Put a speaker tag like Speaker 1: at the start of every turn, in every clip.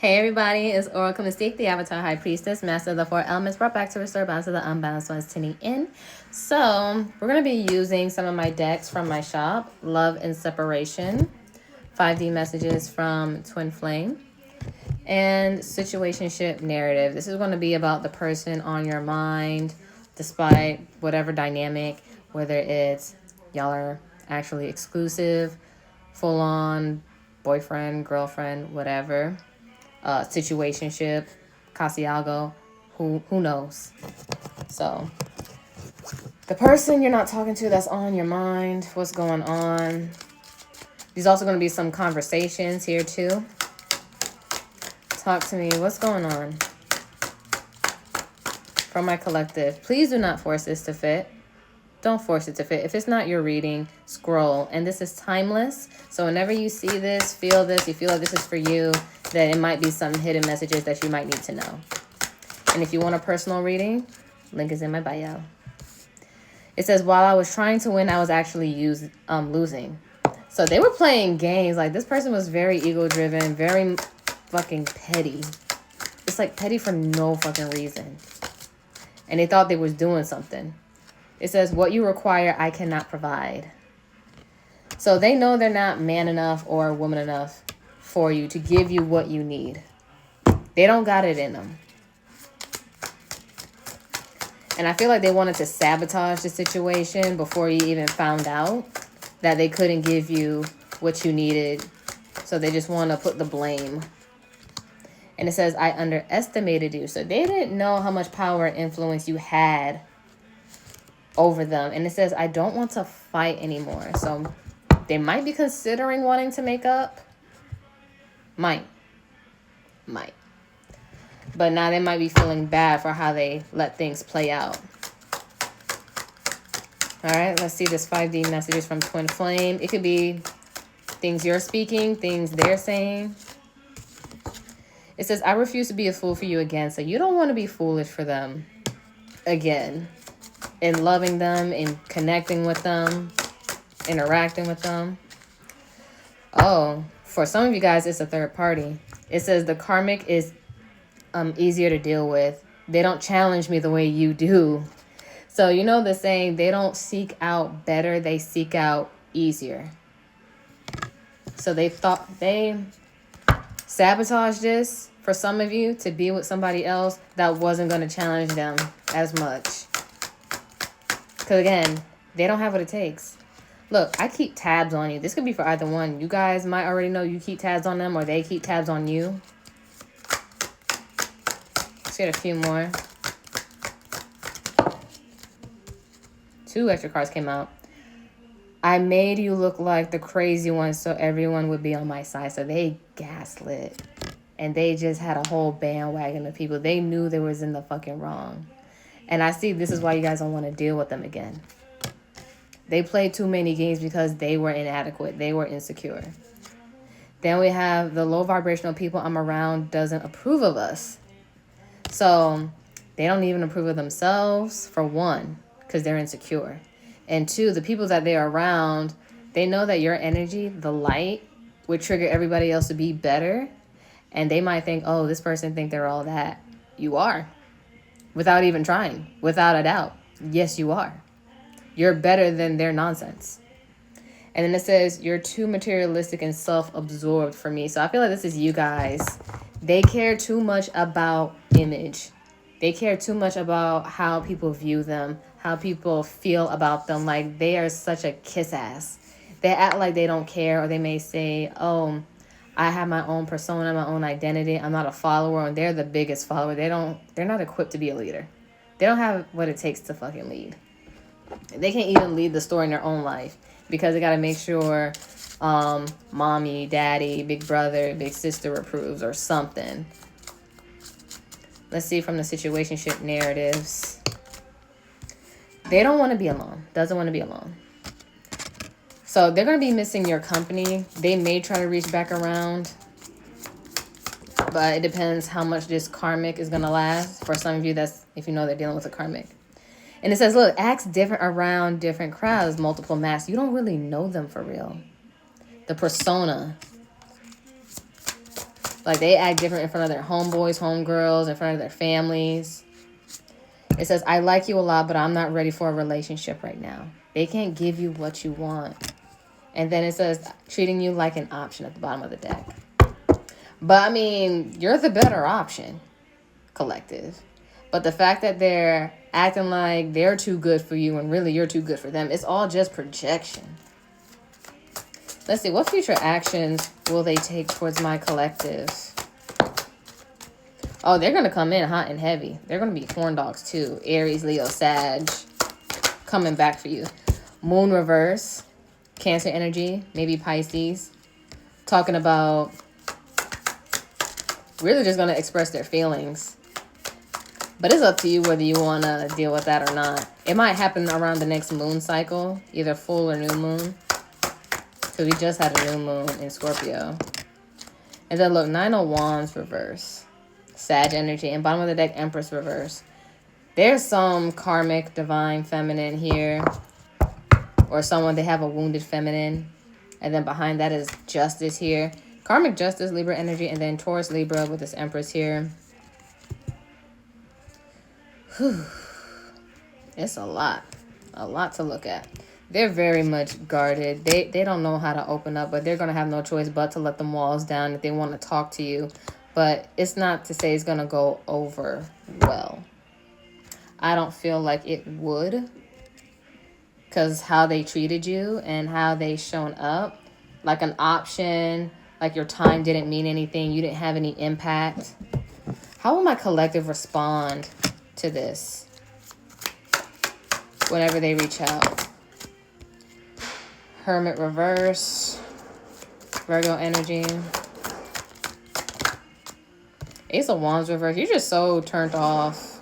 Speaker 1: Hey everybody, it's Oracle Mystique, the Avatar High Priestess, Master of the Four Elements, brought back to restore balance to the unbalanced ones tuning in. So, we're going to be using some of my decks from my shop, Love and Separation, 5D Messages from Twin Flame, and Situationship Narrative. This is going to be about the person on your mind, despite whatever dynamic, whether it's y'all are actually exclusive, full-on boyfriend, girlfriend, whatever. Situationship, Casiago, who knows. So the person you're not talking to that's on your mind, what's going on. There's also going to be some conversations here too. Talk to me, what's going on? From my collective, please do not force this to fit. Don't force it to fit. If it's not your reading, scroll. And this is timeless. So whenever you see this, feel this, you feel like this is for you, then it might be some hidden messages that you might need to know. And if you want a personal reading, link is in my bio. It says, while I was trying to win, I was actually losing. So they were playing games. Like, this person was very ego-driven, very fucking petty. It's like petty for no fucking reason. And they thought they was doing something. It says, what you require, I cannot provide. So they know they're not man enough or woman enough for you to give you what you need. They don't got it in them. And I feel like they wanted to sabotage the situation before you even found out that they couldn't give you what you needed. So they just want to put the blame. And it says, I underestimated you. So they didn't know how much power and influence you had over them. And it says, I don't want to fight anymore. So they might be considering wanting to make up. Might. But now they might be feeling bad for how they let things play out. All right, let's see this 5D messages from Twin Flame. It could be things you're speaking, things they're saying. It says, I refuse to be a fool for you again. So you don't want to be foolish for them again. In loving them, in connecting with them, interacting with them. Oh, for some of you guys, it's a third party. It says the karmic is easier to deal with. They don't challenge me the way you do. So you know the saying, they don't seek out better, they seek out easier. So they thought they sabotaged this for some of you to be with somebody else that wasn't going to challenge them as much. Because again, they don't have what it takes. Look, I keep tabs on you. This could be for either one. You guys might already know you keep tabs on them or they keep tabs on you. Let's get a few more. 2 extra cards came out. I made you look like the crazy one so everyone would be on my side. So they gaslit. And they just had a whole bandwagon of people. They knew they was in the fucking wrong. And I see this is why you guys don't want to deal with them again. They played too many games because they were inadequate. They were insecure. Then we have the low vibrational people I'm around doesn't approve of us. So they don't even approve of themselves, for one, because they're insecure. And 2, the people that they're around, they know that your energy, the light, would trigger everybody else to be better. And they might think, oh, this person think they're all that. You are. Without even trying. Without a doubt. Yes, you are. You're better than their nonsense. And then it says, you're too materialistic and self-absorbed for me. So I feel like this is you guys. They care too much about image. They care too much about how people view them, how people feel about them. Like, they are such a kiss ass. They act like they don't care, or they may say, oh, I have my own persona, my own identity. I'm not a follower, and they're the biggest follower. They're not equipped to be a leader. They don't have what it takes to fucking lead. They can't even lead the story in their own life because they got to make sure mommy, daddy, big brother, big sister approves or something. Let's see from the situationship narratives. They don't want to be alone. Doesn't want to be alone. So they're going to be missing your company. They may try to reach back around. But it depends how much this karmic is going to last. For some of you, that's if you know they're dealing with a karmic. And it says, look, acts different around different crowds, multiple masks. You don't really know them for real. The persona. Like, they act different in front of their homeboys, homegirls, in front of their families. It says, I like you a lot, but I'm not ready for a relationship right now. They can't give you what you want. And then it says, treating you like an option at the bottom of the deck. But, I mean, you're the better option, collective. But the fact that they're acting like they're too good for you and really you're too good for them, it's all just projection. Let's see, what future actions will they take towards my collective? Oh, they're going to come in hot and heavy. They're going to be corn dogs too. Aries, Leo, Sag, coming back for you. Moon reverse, Cancer energy, maybe Pisces. Talking about really just going to express their feelings. But it's up to you whether you want to deal with that or not. It might happen around the next moon cycle, either full or new moon. Because we just had a new moon in Scorpio. And then look, 9 of Wands reverse. Sag energy. And bottom of the deck, Empress reverse. There's some karmic divine feminine here. Or someone, they have a wounded feminine. And then behind that is Justice here. Karmic Justice, Libra energy. And then Taurus, Libra with this Empress here. Whew. It's a lot to look at. They're very much guarded. They don't know how to open up, but they're going to have no choice but to let them walls down if they want to talk to you. But it's not to say it's going to go over well. I don't feel like it would, because how they treated you and how they shown up, like an option, like your time didn't mean anything, you didn't have any impact. How will my collective respond to this whenever they reach out? Hermit reverse, Virgo energy, Ace of Wands reverse. You're just so turned off,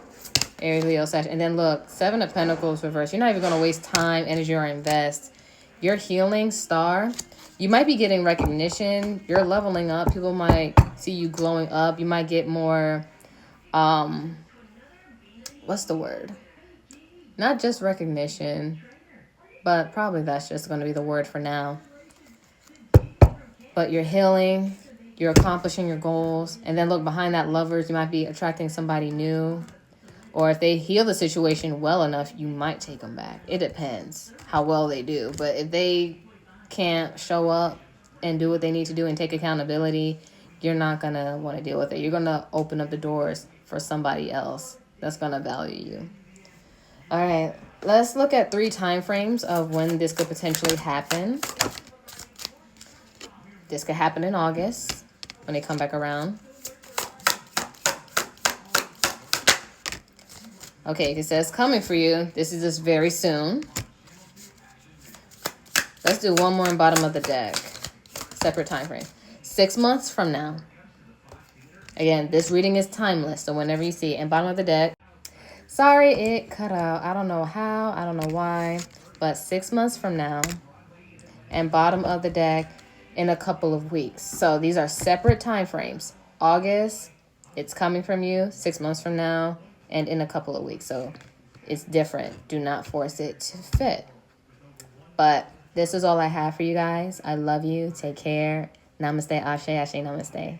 Speaker 1: Aries, Leo, Sag. And then look, 7 of Pentacles reverse. You're not even going to waste time, energy, or invest. You're healing, Star. You might be getting recognition. You're leveling up. People might see you glowing up. You might get more, what's the word? Not just recognition, but probably that's just going to be the word for now. But you're healing. You're accomplishing your goals. And then look, behind that, Lovers, you might be attracting somebody new. Or if they heal the situation well enough, you might take them back. It depends how well they do. But if they can't show up and do what they need to do and take accountability, you're not going to want to deal with it. You're going to open up the doors for somebody else that's going to value you. All right, let's look at 3 time frames of when this could potentially happen. This could happen in August when they come back around. Okay, it says coming for you. This is just very soon. Let's do one more in bottom of the deck. Separate time frame. 6 months from now. Again, this reading is timeless, so whenever you see it. And bottom of the deck. Sorry, it cut out. I don't know how. I don't know why. But 6 months from now. And bottom of the deck in a couple of weeks. So these are separate time frames. August, it's coming from you. 6 months from now. And in a couple of weeks. So it's different. Do not force it to fit. But this is all I have for you guys. I love you. Take care. Namaste, Ashe, Ashe, Namaste.